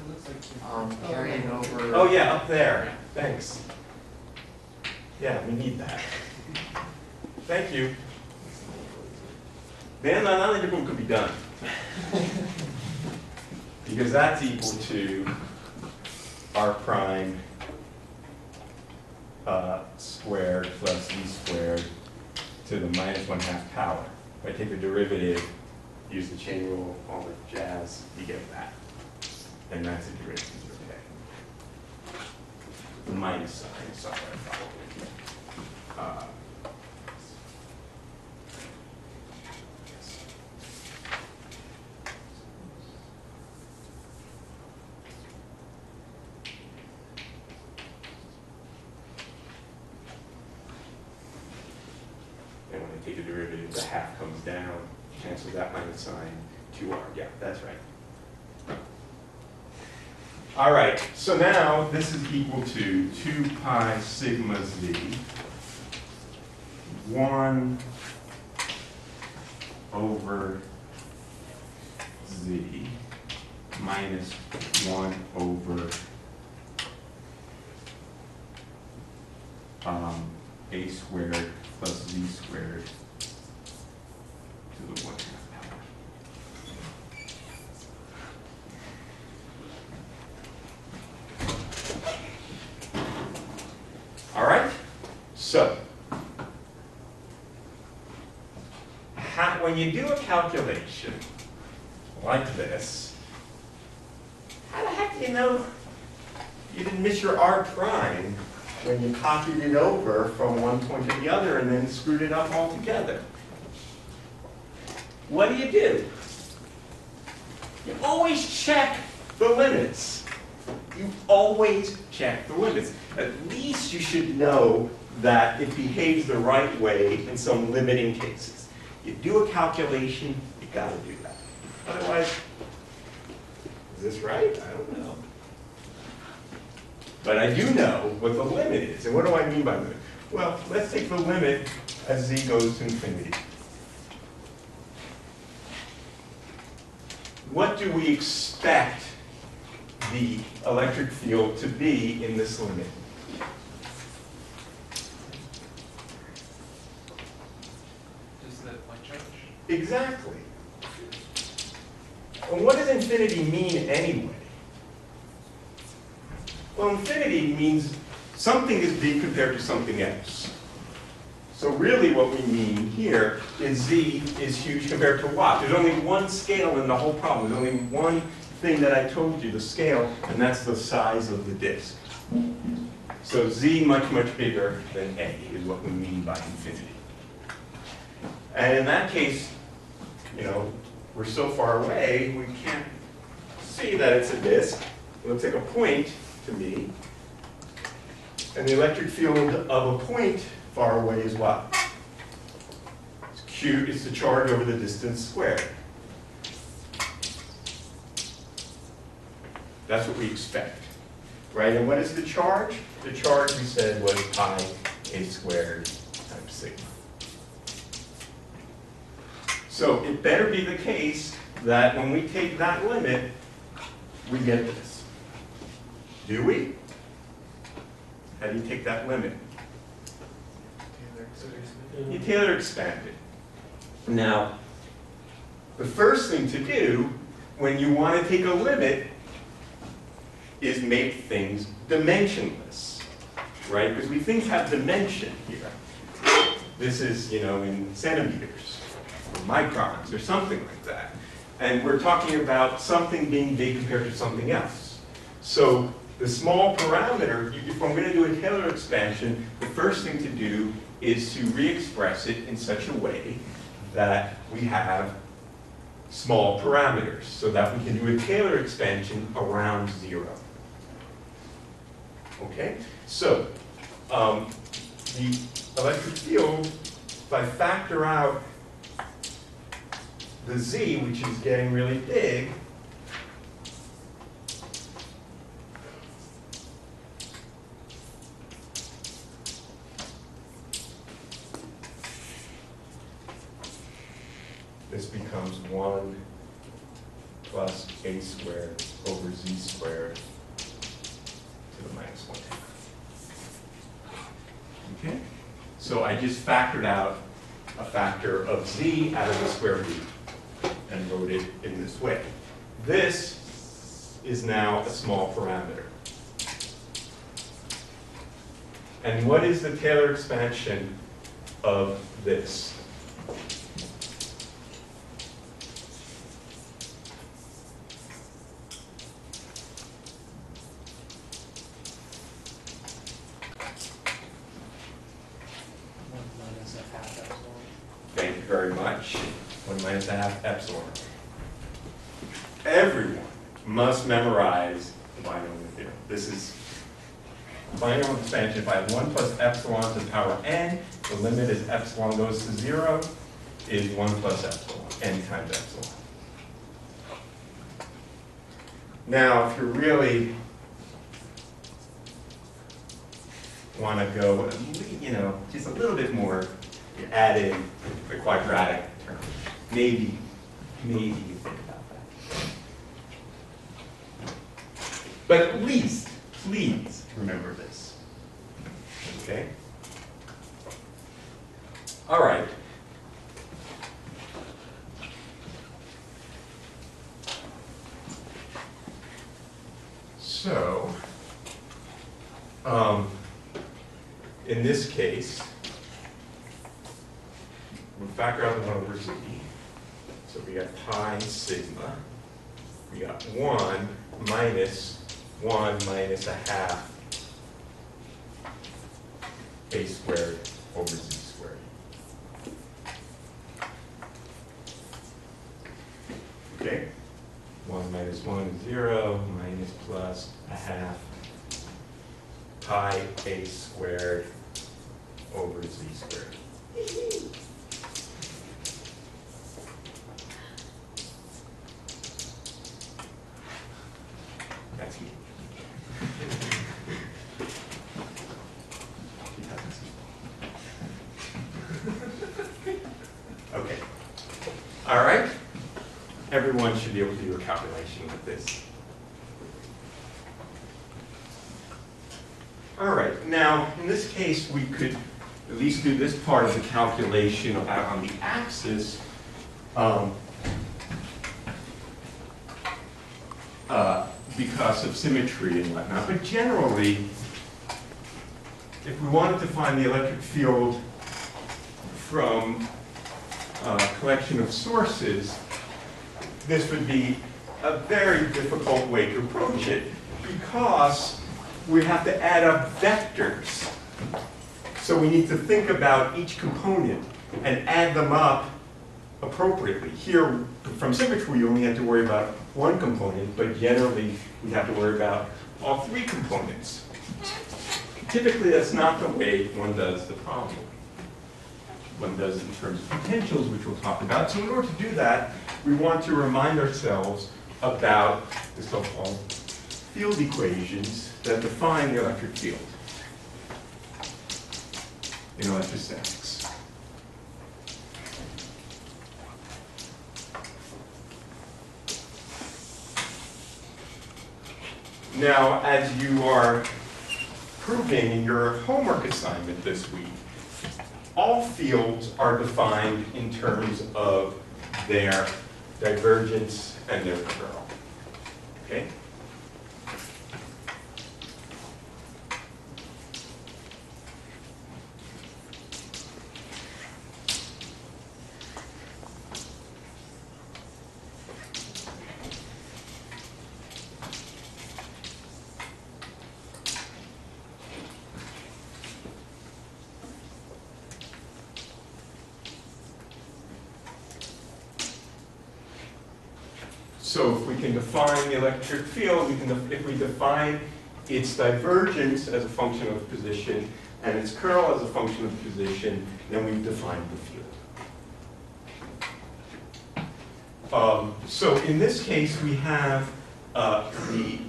looks like Carrying over. Oh, yeah, up there. Thanks. Yeah, we need that. Thank you. Then another one could be done. Because that's equal to r prime squared plus v squared to the minus 1/2 power. If I take the derivative, use the chain rule, all the jazz, you get that. And that's a derivative, okay. The minus sign, sorry, probably. And when I take the derivative, the half comes down, cancels that minus sign, 2r. Yeah, that's right. All right, so now this is equal to 2 pi sigma z, 1 over z minus 1 over a squared plus z squared to the 1/2 power. All right, so when you do a calculation like this, how the heck do you know you didn't miss your r prime when you copied it over from one point to the other and then screwed it up altogether? What do? You always check the limits. You always check the limits. At least you should know that it behaves the right way in some limiting cases. You do a calculation, you gotta do that. Otherwise, is this right? I don't know. But I do know what the limit is. And what do I mean by limit? Well, let's take the limit as z goes to infinity. What do we expect the electric field to be in this limit? just that point charge. Exactly. And what does infinity mean anyway? Well, infinity means something is big compared to something else. So really what we mean here is z is huge compared to what? There's only one scale in the whole problem. There's only one thing that I told you, the scale, and that's the size of the disk. So z much, much bigger than a is what we mean by infinity. And in that case, you know, we're so far away, we can't see that it's a disk. It looks like a point to me. And the electric field of a point far away is what? It's Q, it's the charge over the distance squared. That's what we expect, right? And what is the charge? The charge we said was pi a squared times sigma. So it better be the case that when we take that limit, we get this. Do we? How do you take that limit? You Taylor expand it. Now, the first thing to do when you want to take a limit is make things dimensionless, right? Because we things have dimension here. This is, you know, in centimeters, or microns, or something like that. And we're talking about something being big compared to something else. So the small parameter, if I'm going to do a Taylor expansion, the first thing to do is to re-express it in such a way that we have small parameters, so that we can do a Taylor expansion around 0. Okay? So, the electric field, if I factor out the z, which is getting really big, this becomes 1 plus plus a squared over z squared to the minus 1/2. Okay? So I just factored out a factor of z out of the square root and wrote it in this way. This is now a small parameter. And what is the Taylor expansion of this? Minus a half epsilon. Thank you very much. 1 minus a half epsilon. Everyone must memorize the binomial theorem. This is binomial expansion. If I have 1 plus epsilon to the power n, the limit as epsilon goes to 0 is 1 plus epsilon, n times epsilon. Now, if you really want to go, just a little bit more, you add in the quadratic term. Maybe you think about that. But at least, please remember this. Okay? All right. So, in this case, we'll factor out the 1 over z. So we got pi sigma. We got 1 minus a half a squared over z squared. Okay? 1 minus 1 is 0, minus plus a half pi a squared over z squared. That's me. Okay. All right. Everyone should be able to do a calculation with this. All right. Now, in this case, we could at least do this part of the calculation about on the axis. Because of symmetry and whatnot. But generally, if we wanted to find the electric field from a collection of sources, this would be a very difficult way to approach it because we have to add up vectors. So we need to think about each component and add them up appropriately. Here, from symmetry, we only have to worry about one component, but generally we have to worry about all 3 components. Typically, that's not the way one does the problem. One does it in terms of potentials, which we'll talk about. So in order to do that, we want to remind ourselves about the so-called field equations that define the electric field in electrostatics. Now, as you are proving in your homework assignment this week, all fields are defined in terms of their divergence and their curl. Okay? So if we can define the electric field, if we define its divergence as a function of position and its curl as a function of position, then we've defined the field. So in this case, we have the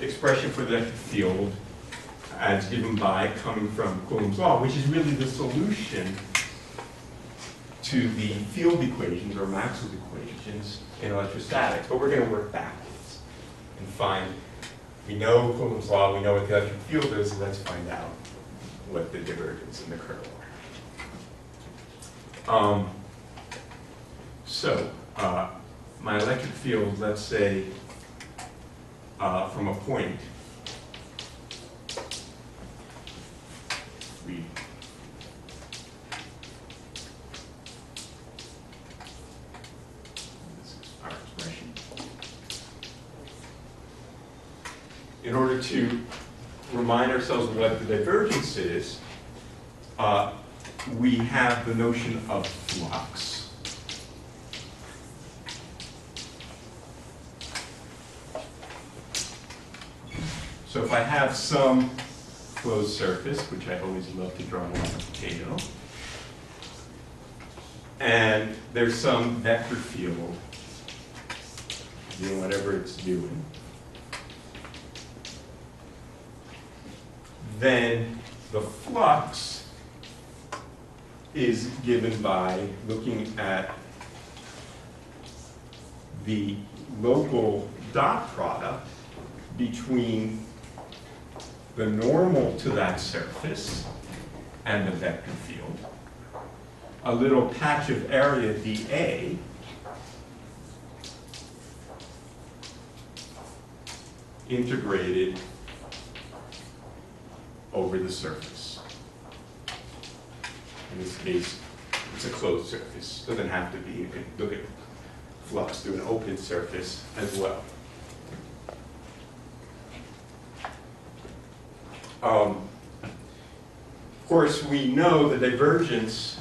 expression for the electric field as given by coming from Coulomb's law, which is really the solution to the field equations or Maxwell's equations in electrostatics, but we're going to work backwards and find, we know Coulomb's law, we know what the electric field is, so let's find out what the divergence and the curl are. My electric field, let's say, from a point, this is our expression. In order to remind ourselves what the divergence is, we have the notion of flux. So if I have some closed surface, which I always love to draw on a potato, and there's some vector field doing whatever it's doing, then the flux is given by looking at the local dot product between the normal to that surface and the vector field, a little patch of area dA, integrated over the surface. In this case, it's a closed surface. Doesn't have to be. You can look at flux through an open surface as well. Of course, we know the divergence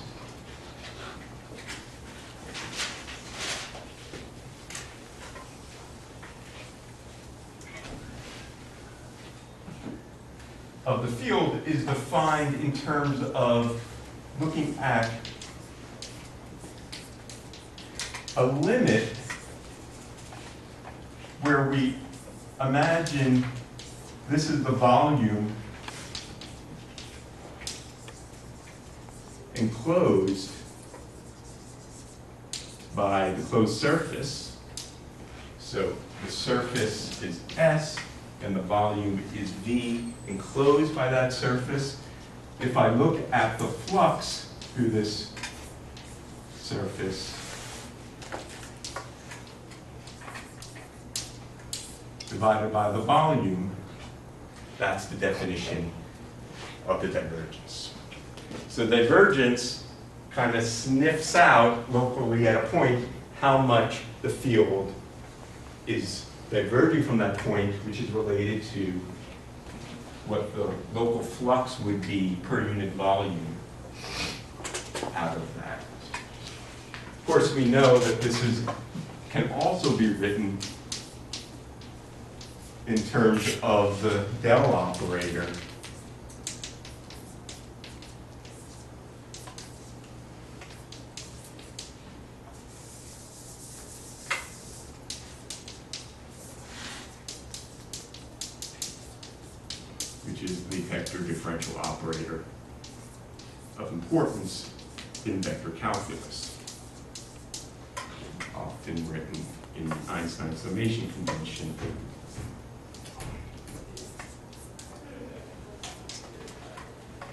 of the field is defined in terms of looking at a limit where we imagine this is the volume enclosed by the closed surface. So the surface is S and the volume is V enclosed by that surface. If I look at the flux through this surface, divided by the volume, that's the definition of the divergence. So divergence kind of sniffs out locally at a point how much the field is diverging from that point, which is related to what the local flux would be per unit volume out of that. Of course, we know that this can also be written in terms of the del operator, which is the vector differential operator of importance in vector calculus, often written in Einstein's summation convention.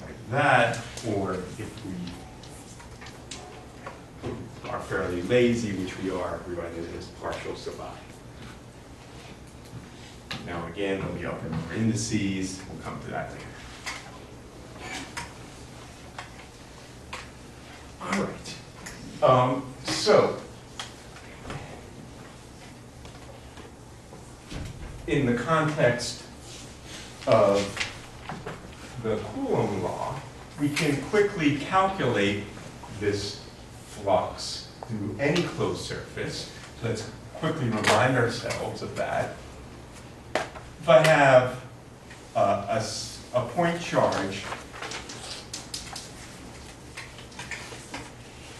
Like that, or if we are fairly lazy, which we are, we write it as partial sub I. Now again, we'll be up in more indices. We'll come to that later. All right. So, in the context of the Coulomb law, we can quickly calculate this flux through any closed surface. So let's quickly remind ourselves of that. If I have a point charge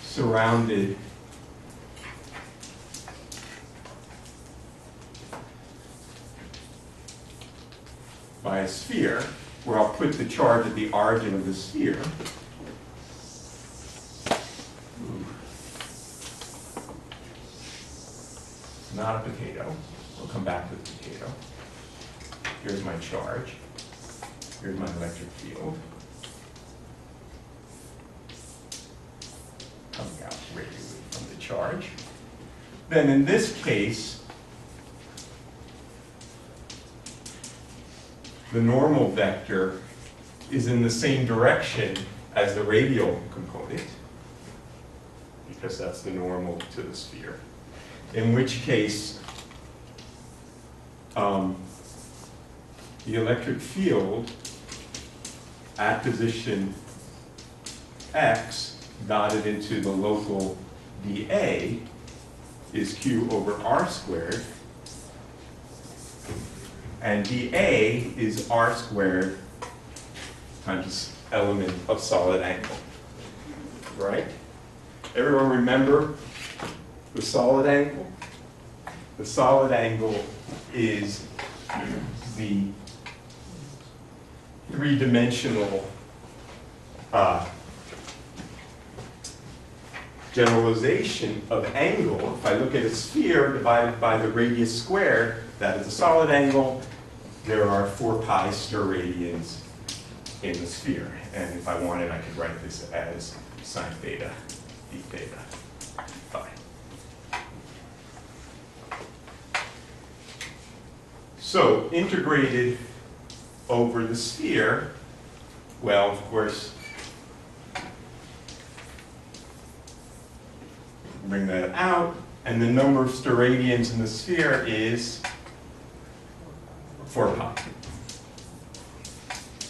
surrounded by a sphere, where I'll put the charge at the origin of the sphere. not a potato. We'll come back to the potato. Here's my charge. Here's my electric field. Coming out radially from the charge. Then in this case, the normal vector is in the same direction as the radial component, because that's the normal to the sphere. In which case, the electric field at position x dotted into the local dA is Q over R squared, and dA is R squared times element of solid angle, right? Everyone remember the solid angle? The solid angle is the three-dimensional generalization of angle. If I look at a sphere divided by the radius squared, that is a solid angle. There are 4 pi steradians in the sphere. And if I wanted, I could write this as sine theta d theta phi. So integrated over the sphere, well, of course, bring that out, and the number of steradians in the sphere is 4 pi.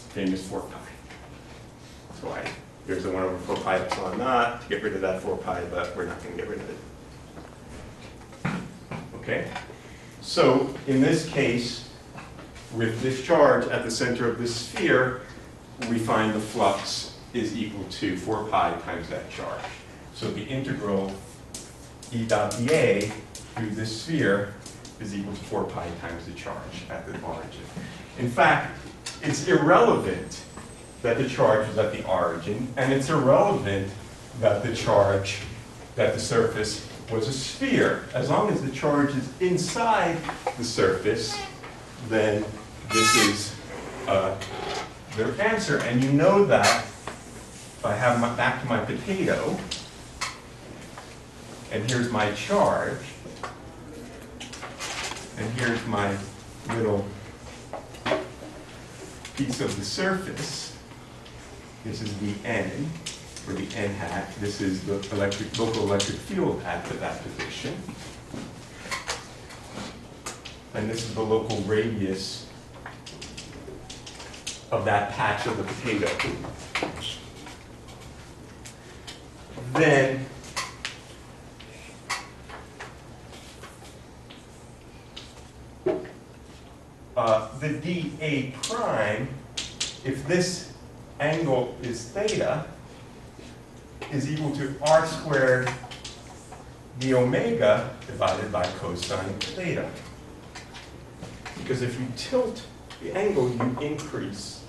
Famous 4 pi. So here's the 1 over 4 pi epsilon naught to get rid of that 4 pi, but we're not going to get rid of it. Okay? So in this case, with this charge at the center of this sphere, we find the flux is equal to 4 pi times that charge. So the integral E dot dA through this sphere is equal to 4 pi times the charge at the origin. In fact, it's irrelevant that the charge is at the origin, and it's irrelevant that the charge, that the surface was a sphere. As long as the charge is inside the surface, then this is their answer. And you know that if I have back to my potato, and here's my charge, and here's my little piece of the surface. This is the n, or the n hat. This is the local electric field at that position. And this is the local radius of that patch of the potato. Then the dA prime, if this angle is theta, is equal to r squared d omega divided by cosine theta. Because if you tilt the angle, you increase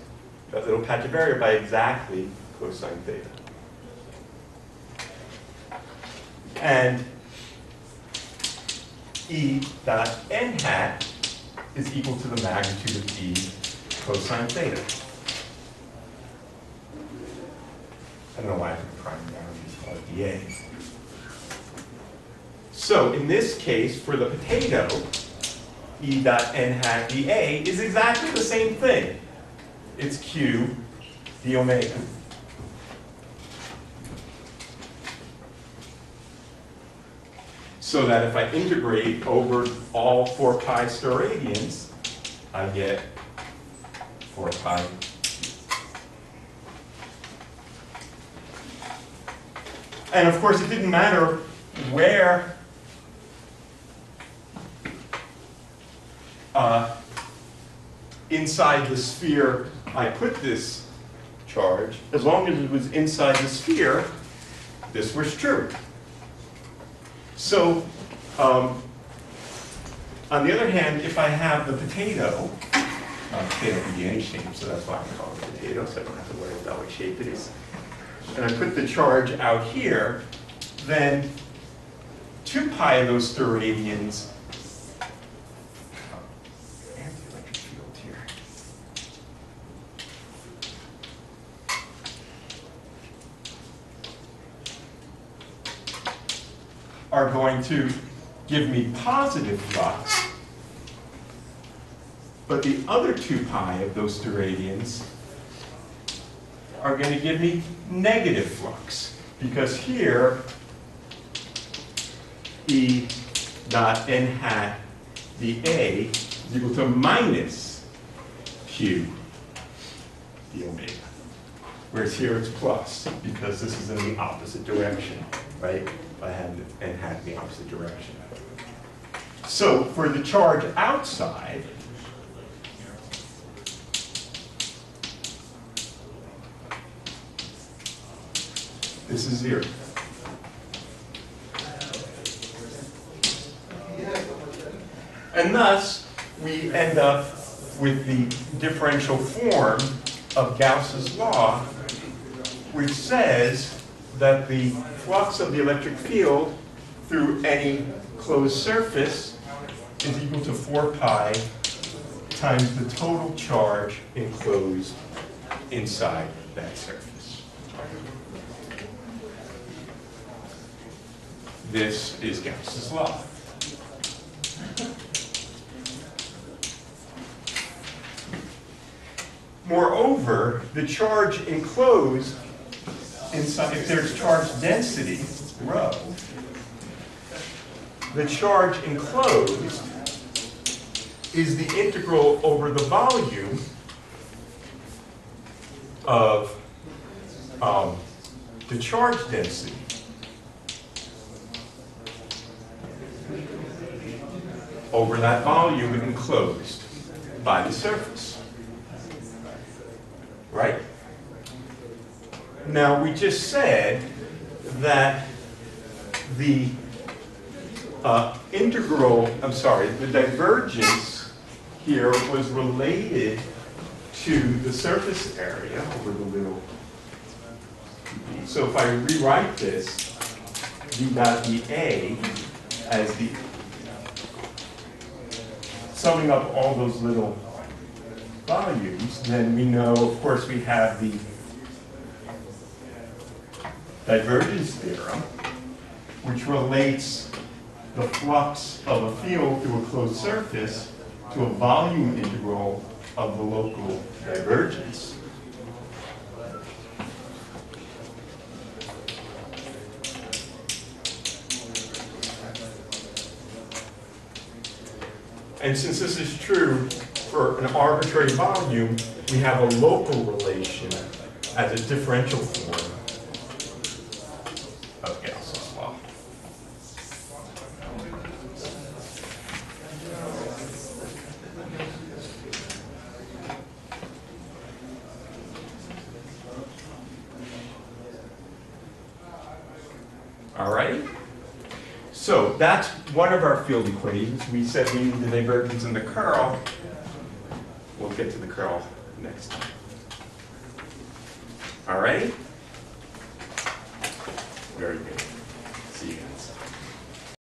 that little patch of area by exactly cosine theta. And E dot n hat is equal to the magnitude of E cosine theta. I don't know why I put the prime down, just call it dA. So in this case, for the potato, E dot n hat dA is exactly the same thing. It's Q d omega. So that if I integrate over all 4 pi steradians, I get 4 pi. And of course, it didn't matter where inside the sphere I put this charge. As long as it was inside the sphere, this was true. So, on the other hand, if I have the potato, potato can be any shape, so that's why I call it a potato, so I don't have to worry about what shape it is. And I put the charge out here, then 2 pi of those steradians are going to give me positive flux, but the other 2 pi of those 2 radians are going to give me negative flux, because here E dot n hat dA is equal to minus Q d omega. Whereas here it's plus, because this is in the opposite direction, right? I have n hat in the opposite direction. So for the charge outside, this is 0. And thus, we end up with the differential form of Gauss's law, which says that the flux of the electric field through any closed surface is equal to 4 pi times the total charge enclosed inside that surface. This is Gauss's law. Moreover, the charge enclosed inside, if there's charge density, rho, the charge enclosed is the integral over the volume of the charge density over that volume enclosed by the surface. Right? Now, we just said that the the divergence here was related to the surface area over the little. So if I rewrite this, d dot dA as the summing up all those little volumes, then we know, of course, we have the divergence theorem, which relates the flux of a field through a closed surface to a volume integral of the local divergence. And since this is true for an arbitrary volume, we have a local relation as a differential form of Gauss's law. All right? So that's one of our field equations. We said we need the divergence and the curl. We'll get to the curl next time. All right? Very good. See you.